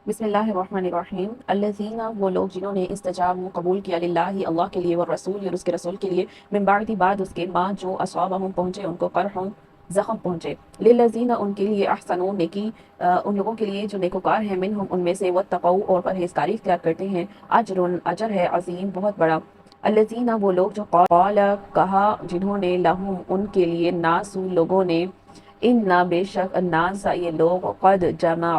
بسم اللہ الرحمن الرحیم الذین وہ لوگ جنہوں نے استجابوا قبول کیا للہ اللہ کے لیے والرسول اور اس کے رسول کے لیے من بعد اس کے بعد جو اصابہم پہنچے ان کو قرح زخم پہنچے للذین ان کے لیے احسنوا نیکی ان لوگوں کے لیے جو نیکوکار ہیں منہم ان میں سے واتقوا اور پرہیزگاری اختیار کرتے ہیں اجر ہے عظیم بہت بڑا الذین وہ لوگ جو قال کہا جنہوں نے لہم ان کے لیے ناس لوگوں نے اِنَّا بے شک الناس یہ لوگ قد جمع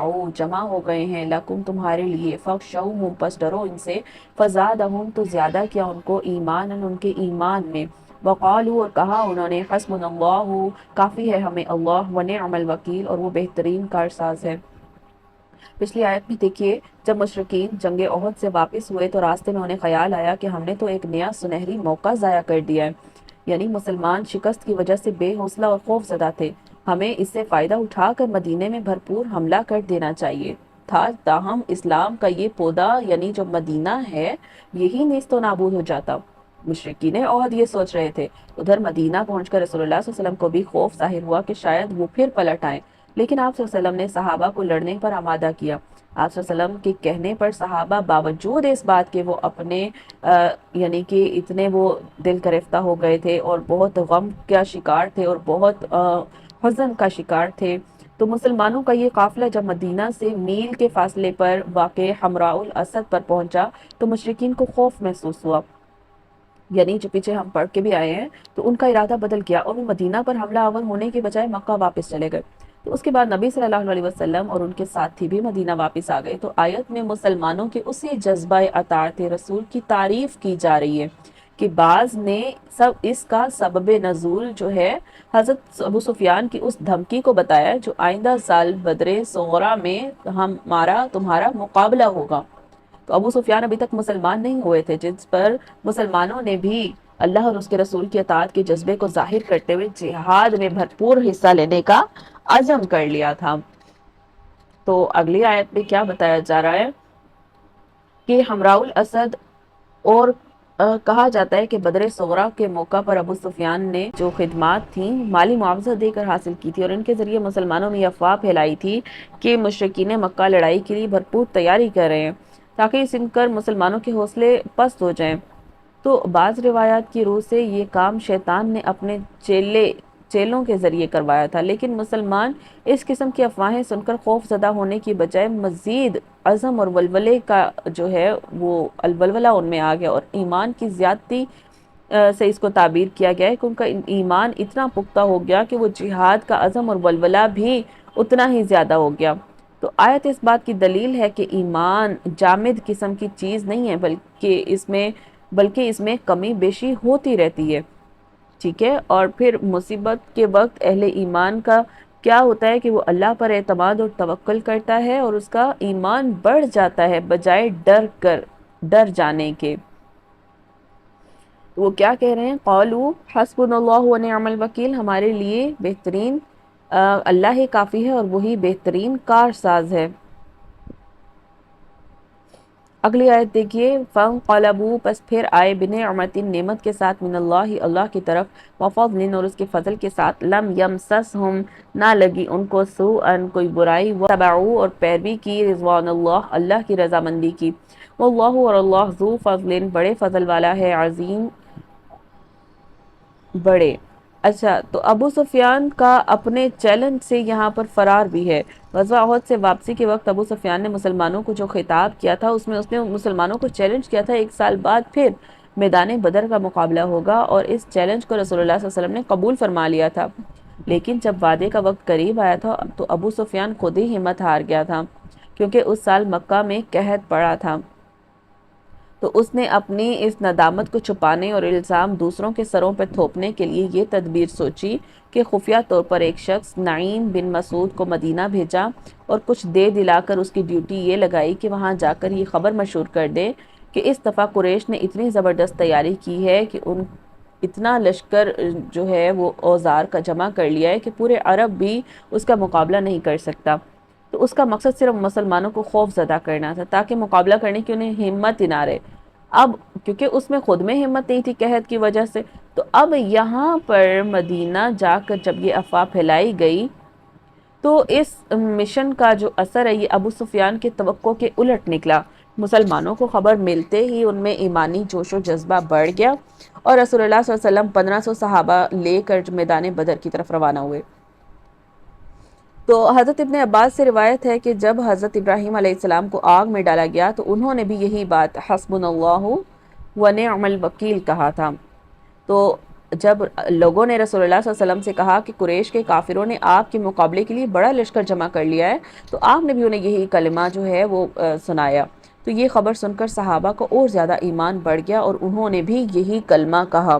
ہو گئے ہیں لکم تمہارے لیے فخشوہم پس ڈرو ان سے فزادہم تو زیادہ کیا ان کو ایمانا ان کے ایمان میں وقالو اور کہا انہوں نے حسبنا اللہ کافی ہے ہمیں اللہ ونعم الوکیل اور وہ بہترین کارساز ہے۔ پچھلی آیت میں دیکھیے جب مشرکین جنگ احد سے واپس ہوئے تو راستے میں انہیں خیال آیا کہ ہم نے تو ایک نیا سنہری موقع ضائع کر دیا ہے، یعنی مسلمان شکست کی وجہ سے بے حوصلہ اور خوف زدہ تھے، ہمیں اس سے فائدہ اٹھا کر مدینے میں بھرپور حملہ کر دینا چاہیے تھا تاہم اسلام کا یہ پودا یعنی جو مدینہ ہے یہی نیست و نابود ہو جاتا۔ مشرکین عہد یہ سوچ رہے تھے۔ ادھر مدینہ پہنچ کر رسول اللہ صلی اللہ علیہ وسلم کو بھی خوف ظاہر ہوا کہ شاید وہ پھر پلٹ آئیں، لیکن آپ صلی اللہ علیہ وسلم نے صحابہ کو لڑنے پر آمادہ کیا۔ آپ صلی اللہ علیہ وسلم کے کہنے پر صحابہ باوجود اس بات کے وہ اپنے یعنی کہ اتنے وہ دل گرفتہ ہو گئے تھے اور بہت غم کا شکار تھے اور بہت حزن کا شکار تھے، تو مسلمانوں کا یہ قافلہ جب مدینہ سے میل کے فاصلے پر واقع حمراء الاسد پر پہنچا تو مشرکین کو خوف محسوس ہوا، یعنی جو پیچھے ہم پڑھ کے بھی آئے ہیں تو ان کا ارادہ بدل گیا اور وہ مدینہ پر حملہ آور ہونے کے بجائے مکہ واپس چلے گئے۔ تو اس کے بعد نبی صلی اللہ علیہ وسلم اور ان کے ساتھی بھی مدینہ واپس آ گئے، تو آیت میں مسلمانوں کے اسی جذبہ اطاعت رسول کی تعریف کی جا رہی ہے کہ بعض نے سب اس کا سبب نزول جو ہے حضرت ابو سفیان کی اس دھمکی کو بتایا جو آئندہ سال بدر صغرا میں ہمارا تمہارا مقابلہ ہوگا۔ تو ابو سفیان ابھی تک مسلمان نہیں ہوئے تھے، جس پر مسلمانوں نے بھی اللہ اور اس کے رسول کی اطاعت کے جذبے کو ظاہر کرتے ہوئے جہاد میں بھرپور حصہ لینے کا عزم کر لیا تھا۔ تو اگلی آیت میں کیا بتایا جا رہا ہے کہ حمراء الاسد اور کہا جاتا ہے کہ بدر صغرا کے موقع پر ابو سفیان نے جو خدمات تھیں مالی معاوضہ دے کر حاصل کی تھی اور ان کے ذریعے مسلمانوں میں یہ افواہ پھیلائی تھی کہ مشرکین مکہ لڑائی کے لیے بھرپور تیاری کر رہے ہیں تاکہ سن کر مسلمانوں کے حوصلے پست ہو جائیں۔ تو بعض روایات کی روح سے یہ کام شیطان نے اپنے چیلوں کے ذریعے کروایا تھا، لیکن مسلمان اس قسم کی افواہیں سن کر خوف زدہ ہونے کی بجائے مزید عزم اور ولولے کا جو ہے وہ الولولہ ان میں آ گیا اور ایمان کی زیادتی سے اس کو تعبیر کیا گیا ہے کہ ان کا ایمان اتنا پختہ ہو گیا کہ وہ جہاد کا عزم اور ولولہ بھی اتنا ہی زیادہ ہو گیا۔ تو آیت اس بات کی دلیل ہے کہ ایمان جامد قسم کی چیز نہیں ہے بلکہ اس میں کمی بیشی ہوتی رہتی ہے، ٹھیک ہے۔ اور پھر مصیبت کے وقت اہل ایمان کا کیا ہوتا ہے کہ وہ اللہ پر اعتماد اور توکل کرتا ہے اور اس کا ایمان بڑھ جاتا ہے بجائے ڈر جانے کے۔ وہ کیا کہہ رہے ہیں؟ قالوا حسبنا اللہ ونعم الوکیل، ہمارے لیے بہترین اللہ ہی کافی ہے اور وہی بہترین کارساز ہے۔ اگلی آیت دیکھیے فَانْقَلَبُوا پس پھر آئے بِنِعْمَةٍ نعمت کے ساتھ من اللہ کی طرف وَفَضْلٍ اور اس کے فضل کے ساتھ لَمْ يَمْسَسْهُمْ نہ لگی ان کو سوءً کوئی برائی وَتَبَعُوا اور پیروی کی رضوان اللہ کی رضامندی کی واللہ اور اللہ ذو فضل بڑے فضل والا ہے عظیم بڑے۔ اچھا تو ابو سفیان کا اپنے چیلنج سے یہاں پر فرار بھی ہے۔ غزوہ احد سے واپسی کے وقت ابو سفیان نے مسلمانوں کو جو خطاب کیا تھا اس میں اس نے مسلمانوں کو چیلنج کیا تھا 1 سال بعد پھر میدان بدر کا مقابلہ ہوگا، اور اس چیلنج کو رسول اللہ صلی اللہ علیہ وسلم نے قبول فرما لیا تھا، لیکن جب وعدے کا وقت قریب آیا تھا تو ابو سفیان خود ہی ہمت ہار گیا تھا کیونکہ اس سال مکہ میں قحط پڑا تھا۔ تو اس نے اپنی اس ندامت کو چھپانے اور الزام دوسروں کے سروں پر تھوپنے کے لیے یہ تدبیر سوچی کہ خفیہ طور پر ایک شخص نعیم بن مسعود کو مدینہ بھیجا اور کچھ دے دلا کر اس کی ڈیوٹی یہ لگائی کہ وہاں جا کر یہ خبر مشہور کر دے کہ اس دفعہ قریش نے اتنی زبردست تیاری کی ہے کہ اتنا لشکر جو ہے وہ اوزار کا جمع کر لیا ہے کہ پورے عرب بھی اس کا مقابلہ نہیں کر سکتا۔ تو اس کا مقصد صرف مسلمانوں کو خوف زدہ کرنا تھا تاکہ مقابلہ کرنے کی انہیں ہمت ہی نہ رہے۔ اب کیونکہ اس میں خود میں ہمت نہیں تھی قحط کی وجہ سے، تو اب یہاں پر مدینہ جا کر جب یہ افواہ پھیلائی گئی تو اس مشن کا جو اثر ہے یہ ابو سفیان کے توقع کے الٹ نکلا۔ مسلمانوں کو خبر ملتے ہی ان میں ایمانی جوش و جذبہ بڑھ گیا اور رسول اللہ صلی اللہ علیہ وسلم 1500 صحابہ لے کر میدان بدر کی طرف روانہ ہوئے۔ تو حضرت ابن عباس سے روایت ہے کہ جب حضرت ابراہیم علیہ السلام کو آگ میں ڈالا گیا تو انہوں نے بھی یہی بات حسبنا اللہ و نعم الوکیل کہا تھا۔ تو جب لوگوں نے رسول اللہ صلی اللہ علیہ وسلم سے کہا کہ قریش کے کافروں نے آپ کے مقابلے کے لیے بڑا لشکر جمع کر لیا ہے، تو آپ نے بھی انہیں یہی کلمہ جو ہے وہ سنایا۔ تو یہ خبر سن کر صحابہ کو اور زیادہ ایمان بڑھ گیا اور انہوں نے بھی یہی کلمہ کہا۔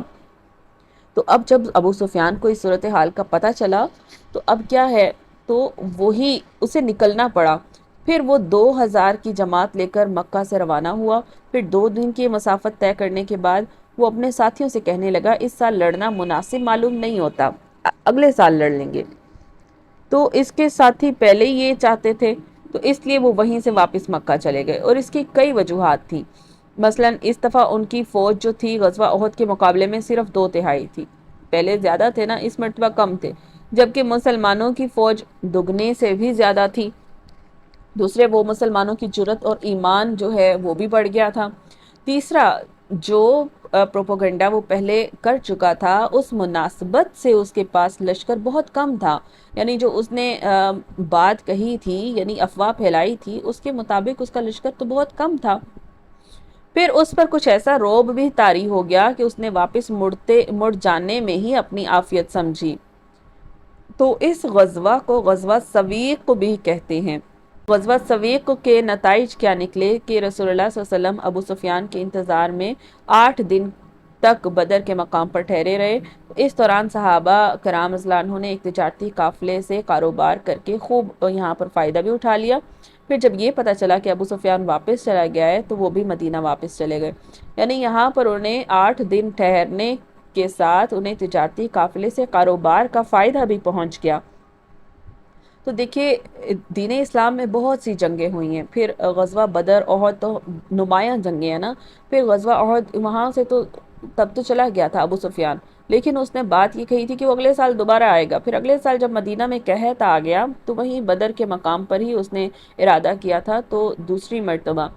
تو اب جب ابو سفیان کو اس صورتحال کا پتہ چلا تو اب کیا ہے، تو وہی اسے نکلنا پڑا۔ پھر وہ 2000 کی جماعت لے کر مکہ سے روانہ ہوا۔ پھر 2 دن کی مسافت طے کرنے کے بعد وہ اپنے ساتھیوں سے کہنے لگا اس سال لڑنا مناسب معلوم نہیں ہوتا، اگلے سال لڑ لیں گے۔ تو اس کے ساتھی پہلے ہی یہ چاہتے تھے، تو اس لیے وہ وہیں سے واپس مکہ چلے گئے، اور اس کی کئی وجوہات تھی۔ مثلا اس دفعہ ان کی فوج جو تھی غزوہ احد کے مقابلے میں صرف 2/3 تھی، پہلے زیادہ تھے نا، اس مرتبہ کم تھے، جبکہ مسلمانوں کی فوج دگنے سے بھی زیادہ تھی۔ دوسرے وہ مسلمانوں کی جرت اور ایمان جو ہے وہ بھی بڑھ گیا تھا۔ تیسرا جو پروپیگنڈا وہ پہلے کر چکا تھا اس مناسبت سے اس کے پاس لشکر بہت کم تھا، یعنی جو اس نے بات کہی تھی، یعنی افواہ پھیلائی تھی، اس کے مطابق اس کا لشکر تو بہت کم تھا۔ پھر اس پر کچھ ایسا روب بھی طاری ہو گیا کہ اس نے واپس مڑ جانے میں ہی اپنی عافیت سمجھی۔ تو اس غزوہ کو غزوہ سویق بھی کہتے ہیں۔ غزوہ سویق کے نتائج کیا نکلے کہ رسول اللہ صلی اللہ علیہ وسلم ابو سفیان کے انتظار میں 8 دن تک بدر کے مقام پر ٹھہرے رہے۔ اس دوران صحابہ کرام رضی اللہ عنہ نے ایک تجارتی قافلے سے کاروبار کر کے خوب یہاں پر فائدہ بھی اٹھا لیا۔ پھر جب یہ پتہ چلا کہ ابو سفیان واپس چلا گیا ہے تو وہ بھی مدینہ واپس چلے گئے، یعنی یہاں پر انہیں 8 دن ٹھہرنے کے ساتھ انہیں تجارتی قافلے سے کاروبار کا فائدہ بھی پہنچ گیا۔ تو دیکھیے دین اسلام میں بہت سی جنگیں ہوئی ہیں، پھر غزوہ بدر احد تو نمایاں جنگیں ہیں نا، پھر غزوہ احد وہاں سے تو تب تو چلا گیا تھا ابو سفیان، لیکن اس نے بات یہ کہی تھی کہ وہ اگلے سال دوبارہ آئے گا۔ پھر اگلے سال جب مدینہ میں قحط آ گیا تو وہیں بدر کے مقام پر ہی اس نے ارادہ کیا تھا، تو دوسری مرتبہ،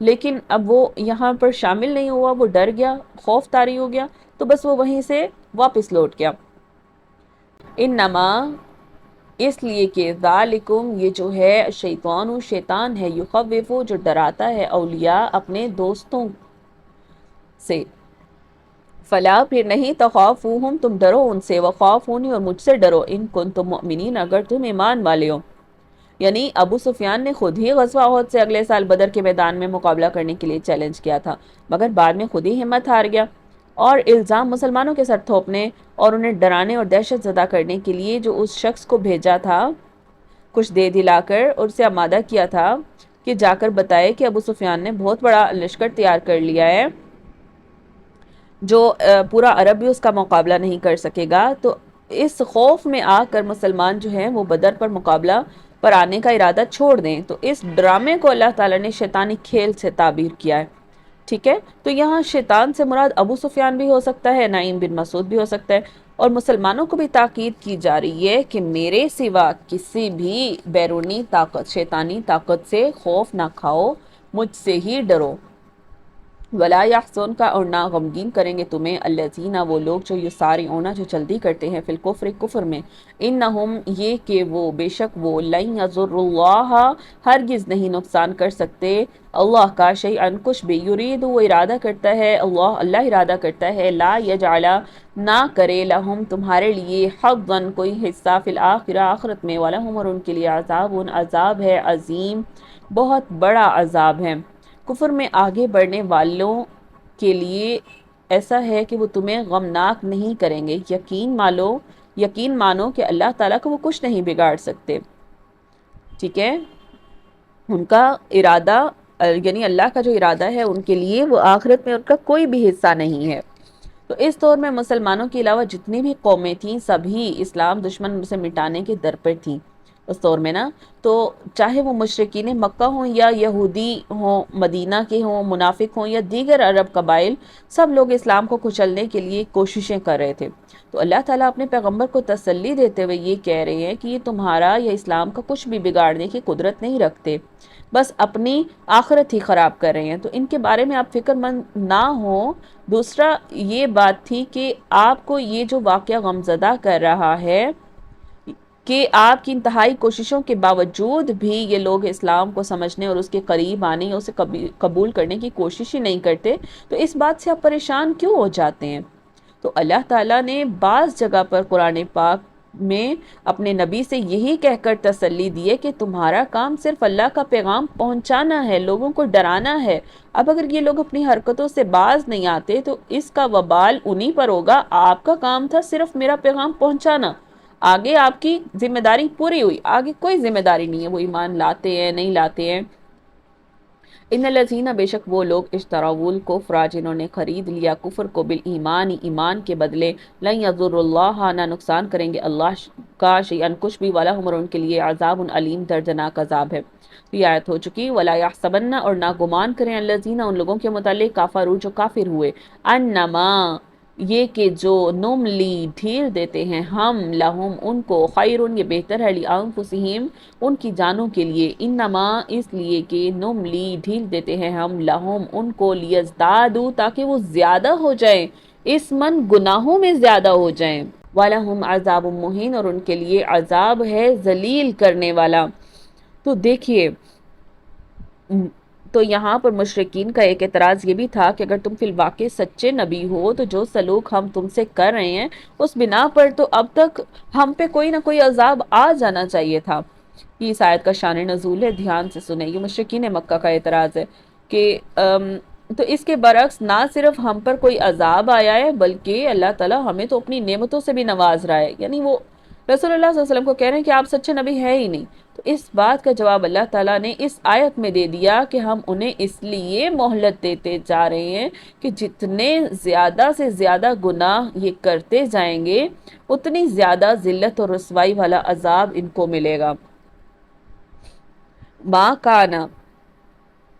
لیکن اب وہ یہاں پر شامل نہیں ہوا، وہ ڈر گیا، خوف طاری ہو گیا، تو بس وہ وہیں سے واپس لوٹ گیا۔ انما اس لیے کہ ذالکم یہ جو ہے شیطان ہے، یخوفو جو ڈراتا ہے اولیاء اپنے دوستوں سے، فلا پھر نہیں تخافوہم تم ڈرو ان سے، وخافونی اور مجھ سے ڈرو ان کنتم مؤمنین اگر تم ایمان والے ہو۔ یعنی ابو سفیان نے خود ہی غزوہ احد سے اگلے سال بدر کے میدان میں مقابلہ کرنے کے لیے چیلنج کیا تھا، مگر بعد میں خود ہی ہمت ہار گیا اور الزام مسلمانوں کے سر تھوپنے اور انہیں ڈرانے اور دہشت زدہ کرنے کے لیے جو اس شخص کو بھیجا تھا کچھ دے دلا کر اور اسے آمادہ کیا تھا کہ جا کر بتائے کہ ابو سفیان نے بہت بڑا لشکر تیار کر لیا ہے جو پورا عرب بھی اس کا مقابلہ نہیں کر سکے گا۔ تو اس خوف میں آ کر مسلمان جو ہیں وہ بدر پر مقابلہ پر آنے کا ارادہ چھوڑ دیں، تو اس ڈرامے کو اللہ تعالیٰ نے شیطانی کھیل سے تعبیر کیا ہے، ٹھیک ہے۔ تو یہاں شیطان سے مراد ابو سفیان بھی ہو سکتا ہے، نعیم بن مسعود بھی ہو سکتا ہے، اور مسلمانوں کو بھی تاکید کی جا رہی ہے کہ میرے سوا کسی بھی بیرونی طاقت، شیطانی طاقت سے خوف نہ کھاؤ، مجھ سے ہی ڈرو۔ ولا یحزن کا اور نہ غمگین کریں گے تمہیں الذین وہ لوگ جو یسارعون جو جلدی کرتے ہیں فی الکفر کفر میں، انہم یہ کہ وہ بے شک وہ لن یضر اللہ ہرگز نہیں نقصان کر سکتے اللہ کا شیئا کچھ بھی، یرید وہ ارادہ کرتا ہے اللہ ارادہ کرتا ہے لا یجعل نہ کرے لہم تمہارے لیے حظا کوئی حصہ فی الآخرہ آخرت میں، ولہم اور ان کے لیے عذاب ہے عظیم بہت بڑا عذاب ہے۔ کفر میں آگے بڑھنے والوں کے لیے ایسا ہے کہ وہ تمہیں غمناک نہیں کریں گے، یقین مانو کہ اللہ تعالیٰ کو وہ کچھ نہیں بگاڑ سکتے، ٹھیک ہے۔ ان کا ارادہ یعنی اللہ کا جو ارادہ ہے ان کے لیے وہ آخرت میں ان کا کوئی بھی حصہ نہیں ہے۔ تو اس دور میں مسلمانوں کے علاوہ جتنی بھی قومیں تھیں سبھی اسلام دشمن سے مٹانے کے در پر تھیں، اس دور میں نا، تو چاہے وہ مشرکین مکہ ہوں یا یہودی ہوں، مدینہ کے ہوں، منافق ہوں یا دیگر عرب قبائل، سب لوگ اسلام کو کچلنے کے لیے کوششیں کر رہے تھے۔ تو اللہ تعالیٰ اپنے پیغمبر کو تسلی دیتے ہوئے یہ کہہ رہے ہیں کہ یہ تمہارا یا اسلام کا کچھ بھی بگاڑنے کی قدرت نہیں رکھتے، بس اپنی آخرت ہی خراب کر رہے ہیں، تو ان کے بارے میں آپ فکر مند نہ ہوں۔ دوسرا یہ بات تھی کہ آپ کو یہ جو واقعہ غمزدہ کر رہا ہے کہ آپ کی انتہائی کوششوں کے باوجود بھی یہ لوگ اسلام کو سمجھنے اور اس کے قریب آنے یا اسے قبول کرنے کی کوشش ہی نہیں کرتے، تو اس بات سے آپ پریشان کیوں ہو جاتے ہیں؟ تو اللہ تعالیٰ نے بعض جگہ پر قرآن پاک میں اپنے نبی سے یہی کہہ کر تسلی دی ہے کہ تمہارا کام صرف اللہ کا پیغام پہنچانا ہے، لوگوں کو ڈرانا ہے۔ اب اگر یہ لوگ اپنی حرکتوں سے باز نہیں آتے تو اس کا وبال انہی پر ہوگا۔ آپ کا کام تھا صرف میرا پیغام پہنچانا، آگے آپ کی ذمہ داری پوری ہوئی، آگے کوئی ذمہ داری نہیں ہے، وہ ایمان لاتے ہیں نہیں لاتے ہیں۔ ان الذین، بے شک وہ لوگ، اشتروا الکفر، جنہوں نے خرید لیا کفر کو، بالایمان، ایمان کے بدلے، لن یضر اللہ، نہ نقصان کریں گے اللہ کا شیئا کچھ بھی، ولہم، اور ان کے لیے عذاب علیم، دردناک عذاب ہے۔ تو یہ آیت ہو چکی۔ ولا یحسبن، اور نہ گمان کریں، الذین، ان لوگوں کے متعلق، کفروا، جو کافر ہوئے، انما، یہ کہ جو نملی، ڈھیل دیتے ہیں ہم، لہم، ان کو، خیر، یہ بہتر ہے، لانفسہم، ان کی جانوں کے لیے، انما، اس لیے کہ نملی، ڈھیل دیتے ہیں ہم، لہم، ان کو، لیزدادوا، تاکہ وہ زیادہ ہو جائیں، اسمن، گناہوں میں زیادہ ہو جائیں، وَلَهُمْ عَذَابٌ مُّہِینٌ، اور ان کے لیے عذاب ہے ذلیل کرنے والا۔ تو دیکھیے، تو یہاں پر مشرکین کا ایک اعتراض یہ بھی تھا کہ اگر تم فی الواقع سچے نبی ہو تو جو سلوک ہم تم سے کر رہے ہیں اس بنا پر تو اب تک ہم پہ کوئی نہ کوئی عذاب آ جانا چاہیے تھا۔ یہ اس آیت کا شان نزول ہے، دھیان سے سنیں، یہ مشرکین مکہ کا اعتراض ہے کہ تو اس کے برعکس نہ صرف ہم پر کوئی عذاب آیا ہے بلکہ اللہ تعالیٰ ہمیں تو اپنی نعمتوں سے بھی نواز رہا ہے، یعنی وہ رسول اللہ صلی اللہ علیہ وسلم کو کہہ رہے ہیں کہ آپ سچے نبی ہے ہی نہیں۔ تو اس بات کا جواب اللہ تعالیٰ نے اس آیت میں دے دیا کہ ہم انہیں اس لیے مہلت دیتے جا رہے ہیں کہ جتنے زیادہ سے زیادہ گناہ یہ کرتے جائیں گے اتنی زیادہ ذلت اور رسوائی والا عذاب ان کو ملے گا۔ ماں کانا،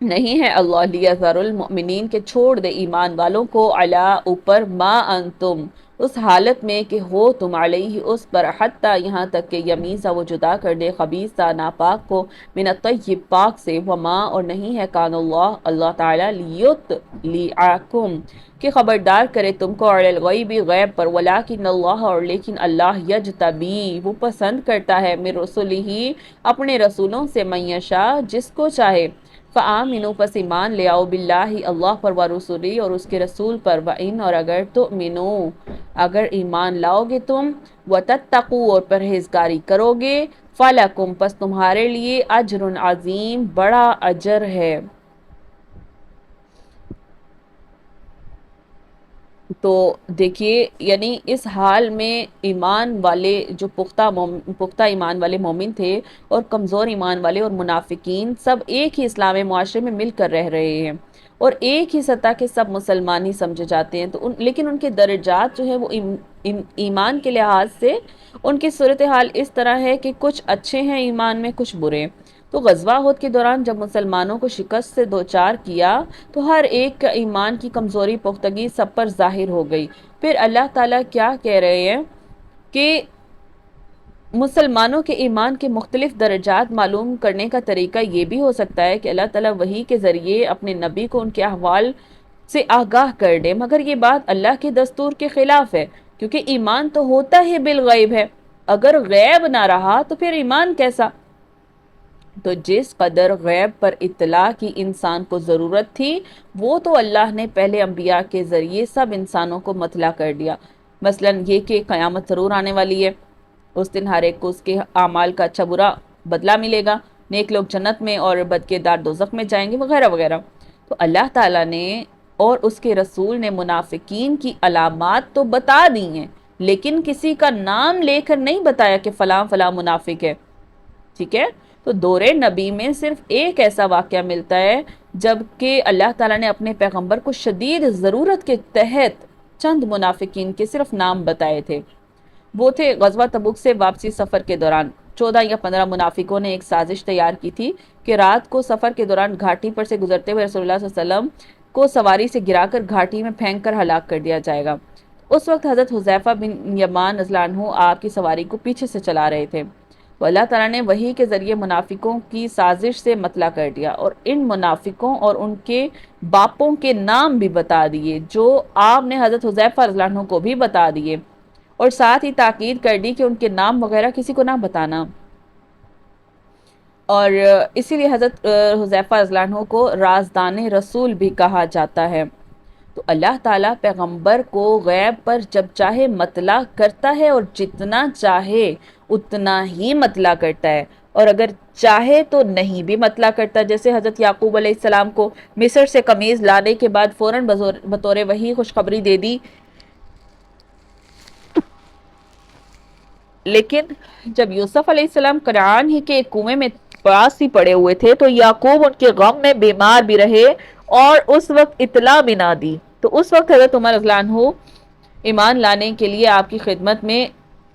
نہیں ہے اللہ لیذر المؤمنین، کے چھوڑ دے ایمان والوں کو، علی، اوپر، ما انتم، اس حالت میں کہ ہو تم، علیہ، اس پر، حتی، یہاں تک کہ یمیزہ، وہ جدا کر دے، خبیثہ، ناپاک کو، من الطیب، پاک سے، وما، اور نہیں ہے، کان اللہ، اللہ تعالی، لیعاکم، کہ خبردار کرے تم کو، علی الغیب، غیب پر، ولیکن اللہ، اور لیکن اللہ، یجتبی، وہ پسند کرتا ہے، من رسلہ، اپنے رسولوں سے، من یشاء، جس کو چاہے، فآمنوا، پس ایمان لے آؤ، باللہ، اللہ پر، ورسولی، اور اس کے رسول پر، وإن، اور اگر تؤمنوا، اگر ایمان لاؤ گے تم، وتتقوا، اور پرہیزگاری کرو گے، فلکم، پس تمہارے لیے، اجر عظیم، بڑا اجر ہے۔ تو دیکھیے، یعنی اس حال میں ایمان والے جو پختہ ایمان والے مومن تھے اور کمزور ایمان والے اور منافقین سب ایک ہی اسلامی معاشرے میں مل کر رہ رہے ہیں اور ایک ہی سطح کے سب مسلمان ہی سمجھے جاتے ہیں، تو لیکن ان کے درجات جو ہے وہ ایمان کے لحاظ سے ان کی صورتحال اس طرح ہے کہ کچھ اچھے ہیں ایمان میں، کچھ برے۔ تو غزوہ احد کے دوران جب مسلمانوں کو شکست سے دوچار کیا تو ہر ایک کا ایمان کی کمزوری، پختگی سب پر ظاہر ہو گئی۔ پھر اللہ تعالیٰ کیا کہہ رہے ہیں کہ مسلمانوں کے ایمان کے مختلف درجات معلوم کرنے کا طریقہ یہ بھی ہو سکتا ہے کہ اللہ تعالیٰ وحی کے ذریعے اپنے نبی کو ان کے احوال سے آگاہ کر دے، مگر یہ بات اللہ کے دستور کے خلاف ہے، کیونکہ ایمان تو ہوتا ہی بالغیب ہے، اگر غیب نہ رہا تو پھر ایمان کیسا؟ تو جس قدر غیب پر اطلاع کی انسان کو ضرورت تھی وہ تو اللہ نے پہلے انبیاء کے ذریعے سب انسانوں کو مطلع کر دیا، مثلا یہ کہ قیامت ضرور آنے والی ہے، اس دن ہر ایک کو اس کے اعمال کا اچھا برا بدلہ ملے گا، نیک لوگ جنت میں اور بدکردار دوزخ میں جائیں گے، وغیرہ وغیرہ۔ تو اللہ تعالیٰ نے اور اس کے رسول نے منافقین کی علامات تو بتا دی ہیں لیکن کسی کا نام لے کر نہیں بتایا کہ فلاں فلاں منافق ہے، ٹھیک ہے؟ تو دور نبی میں صرف ایک ایسا واقعہ ملتا ہے جبکہ اللہ تعالیٰ نے اپنے پیغمبر کو شدید ضرورت کے تحت چند منافقین کے صرف نام بتائے تھے، وہ تھے غزوہ تبوک سے واپسی سفر کے دوران 14 یا 15 منافقوں نے ایک سازش تیار کی تھی کہ رات کو سفر کے دوران گھاٹی پر سے گزرتے ہوئے رسول اللہ صلی اللہ علیہ وسلم کو سواری سے گرا کر گھاٹی میں پھینک کر ہلاک کر دیا جائے گا۔ اس وقت حضرت حذیفہ بن یمان رضی اللہ عنہ آپ کی سواری کو پیچھے سے چلا رہے تھے۔ تو اللہ تعالیٰ نے وحی کے ذریعے منافقوں کی سازش سے مطلع کر دیا اور ان منافقوں اور ان کے باپوں کے نام بھی بتا دیے جو آپ نے حضرت حذیفہ رضی اللہ عنہ کو بھی بتا دیے، اور ساتھ ہی تاکید کر دی کہ ان کے نام وغیرہ کسی کو نہ بتانا۔ اور اسی لیے حضرت حذیفہ رضی اللہ عنہ کو رازدان رسول بھی کہا جاتا ہے۔ تو اللہ تعالیٰ پیغمبر کو غیب پر جب چاہے مطلع کرتا ہے اور جتنا چاہے اتنا ہی مطلع کرتا ہے، اور اگر چاہے تو نہیں بھی مطلع کرتا، جیسے حضرت یعقوب علیہ السلام کو مصر سے قمیض لانے کے بعد فوراً بطور وحی خوشخبری دے دی، لیکن جب یوسف علیہ السلام کنعان ہی کے ایک کنویں میں پاس ہی پڑے ہوئے تھے تو یعقوب ان کے غم میں بیمار بھی رہے اور اس وقت اطلاع بھی نہ دی۔ تو اس وقت حضرت عمر رضی اللہ عنہ ایمان لانے کے لیے آپ کی خدمت میں،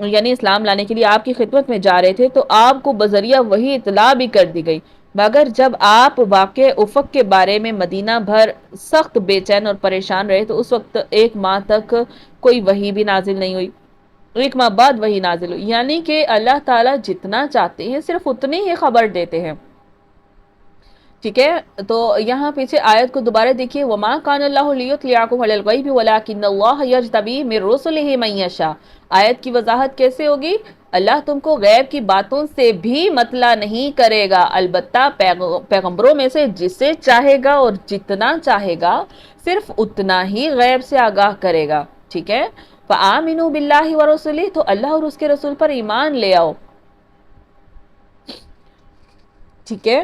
یعنی اسلام لانے کے لیے آپ کی خدمت میں جا رہے تھے، تو آپ کو بذریعہ وہی اطلاع بھی کر دی گئی، مگر جب آپ واقع افق کے بارے میں مدینہ بھر سخت بے چین اور پریشان رہے تو اس وقت 1 ماہ تک کوئی وحی بھی نازل نہیں ہوئی، 1 ماہ بعد وحی نازل ہوئی، یعنی کہ اللہ تعالیٰ جتنا چاہتے ہیں صرف اتنی ہی خبر دیتے ہیں۔ ٹھیک ہے، تو یہاں پیچھے آیت کو دوبارہ دیکھیے، وَمَا كَانَ اللَّهُ لِيُطْلِعَكُمْ عَلَى الْغَيْبِ وَلَكِنَّ اللَّهَ يَجْتَبِي مِن رُّسُلِهِ مَن يَشَاءُ۔ آیت کی وضاحت کیسے ہوگی؟ اللہ تم کو غیب کی باتوں سے بھی مطلع نہیں کرے گا، البتہ پیغمبروں میں سے جسے چاہے گا اور جتنا چاہے گا صرف اتنا ہی غیب سے آگاہ کرے گا۔ ٹھیک ہے، فَآمِنُوا بِاللَّهِ وَرُسُلِهِ، تو اللہ اور اس کے رسول پر ایمان لے آؤ۔ ٹھیک ہے،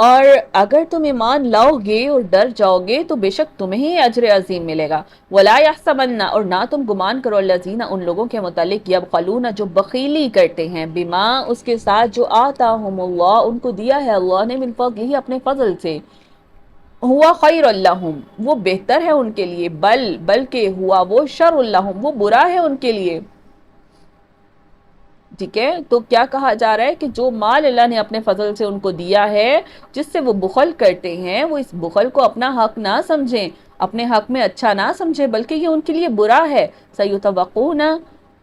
اور اگر تم ایمان لاؤ گے اور ڈر جاؤ گے تو بے شک تمہیں ہی اجر عظیم ملے گا۔ وَلَا يَحْسَبَنَّ، اور نہ تم گمان کرو، الَّذِينَ، ان لوگوں کے متعلق، يَبْخَلُونَ، جو بخیلی کرتے ہیں، بِمَا، اس کے ساتھ جو آتاہم اللہ، ان کو دیا ہے اللہ نے، من فضلہ، اپنے فضل سے، ہوا خیر لہم، وہ بہتر ہے ان کے لیے، بلکہ ہوا وہ شر لہم، وہ برا ہے ان کے لیے۔ ٹھیک ہے، تو کیا کہا جا رہا ہے کہ جو مال اللہ نے اپنے فضل سے ان کو دیا ہے، جس سے وہ بخل کرتے ہیں، وہ اس بخل کو اپنا حق نہ سمجھیں، اپنے حق میں اچھا نہ سمجھیں، بلکہ یہ ان کے لیے برا ہے۔ سیطوقون،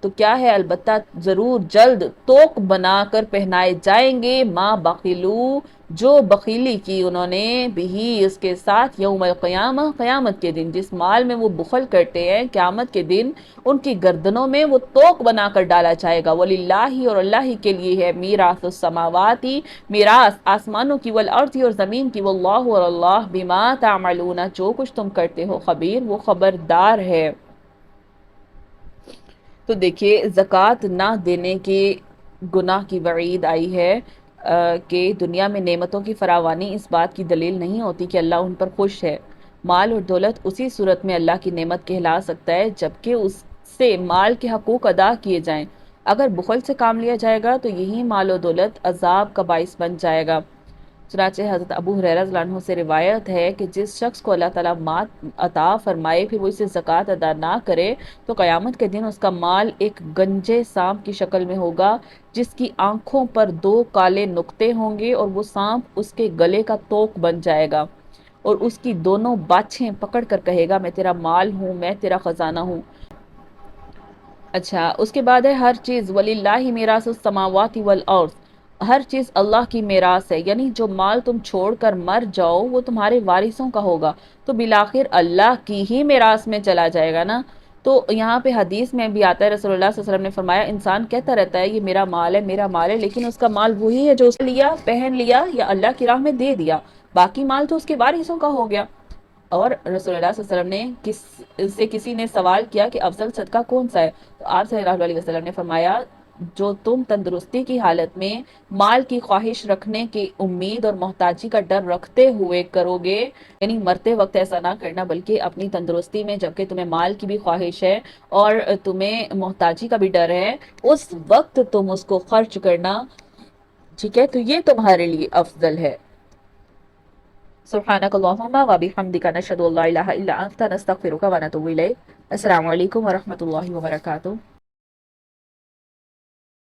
تو کیا ہے، البتہ ضرور جلد توق بنا کر پہنائے جائیں گے، ما بخلو، جو بخیلی کی انہوں نے، بھی، اس کے ساتھ، یوم القیامہ، قیامت کے دن، جس مال میں وہ بخل کرتے ہیں قیامت کے دن ان کی گردنوں میں وہ توق بنا کر ڈالا جائے گا۔ وَلِلَّهِ، اور اللہ ہی کے لیے ہے، میراث السماوات، میراث آسمانوں کی، والارض، اور زمین کی، واللہ، اور اللہ، بما تعملون، جو کچھ تم کرتے ہو، خبیر، وہ خبردار ہے۔ تو دیکھیے، زکوٰۃ نہ دینے کے گناہ کی وعید آئی ہے کہ دنیا میں نعمتوں کی فراوانی اس بات کی دلیل نہیں ہوتی کہ اللہ ان پر خوش ہے۔ مال اور دولت اسی صورت میں اللہ کی نعمت کہلا سکتا ہے جبکہ اس سے مال کے حقوق ادا کیے جائیں۔ اگر بخل سے کام لیا جائے گا تو یہی مال و دولت عذاب کا باعث بن جائے گا۔ چنانچہ حضرت ابو ہریرہ رضی اللہ عنہ سے روایت ہے کہ جس شخص کو اللہ تعالیٰ مال عطا فرمائے پھر وہ اسے زکوٰۃ ادا نہ کرے تو قیامت کے دن اس کا مال ایک گنجے سانپ کی شکل میں ہوگا جس کی آنکھوں پر 2 کالے نقطے ہوں گے، اور وہ سانپ اس کے گلے کا توق بن جائے گا اور اس کی دونوں باچھیں پکڑ کر کہے گا، میں تیرا مال ہوں، میں تیرا خزانہ ہوں۔ اچھا، اس کے بعد ہے ہر چیز، وَلِلَّهِ مِيرَاثُ السَّمَاوَاتِ وَالْأَرْضِ، ہر چیز اللہ کی میراث ہے، یعنی جو مال تم چھوڑ کر مر جاؤ وہ تمہارے وارثوں کا ہوگا، تو بالآخر اللہ کی ہی میراث میں چلا جائے گا نا۔ تو یہاں پہ حدیث میں بھی آتا ہے، رسول اللہ صلی اللہ علیہ وسلم نے فرمایا، انسان کہتا رہتا ہے یہ میرا مال ہے، میرا مال ہے، لیکن اس کا مال وہی ہے جو اس نے لیا، پہن لیا یا اللہ کی راہ میں دے دیا، باقی مال تو اس کے وارثوں کا ہو گیا۔ اور رسول اللہ صلی اللہ علیہ وسلم نے کسی نے سوال کیا کہ افضل صدقہ کون سا ہے، تو آپ صلی اللہ علیہ وسلم نے فرمایا، جو تم تندرستی کی حالت میں مال کی خواہش رکھنے کی امید اور محتاجی کا ڈر رکھتے ہوئے کرو گے، یعنی مرتے وقت ایسا نہ کرنا، بلکہ اپنی تندرستی میں جبکہ تمہیں مال کی بھی خواہش ہے اور تمہیں محتاجی کا بھی ڈر ہے، اس وقت تم اس کو خرچ کرنا، ٹھیک ہے، تو یہ تمہارے لیے افضل ہے۔ سبحانک اللہم و بحمدک، نشہد ان لا الہ الا انت، نستغفرک و نتوب الیک۔ السلام علیکم ورحمۃ اللہ وبرکاتہ۔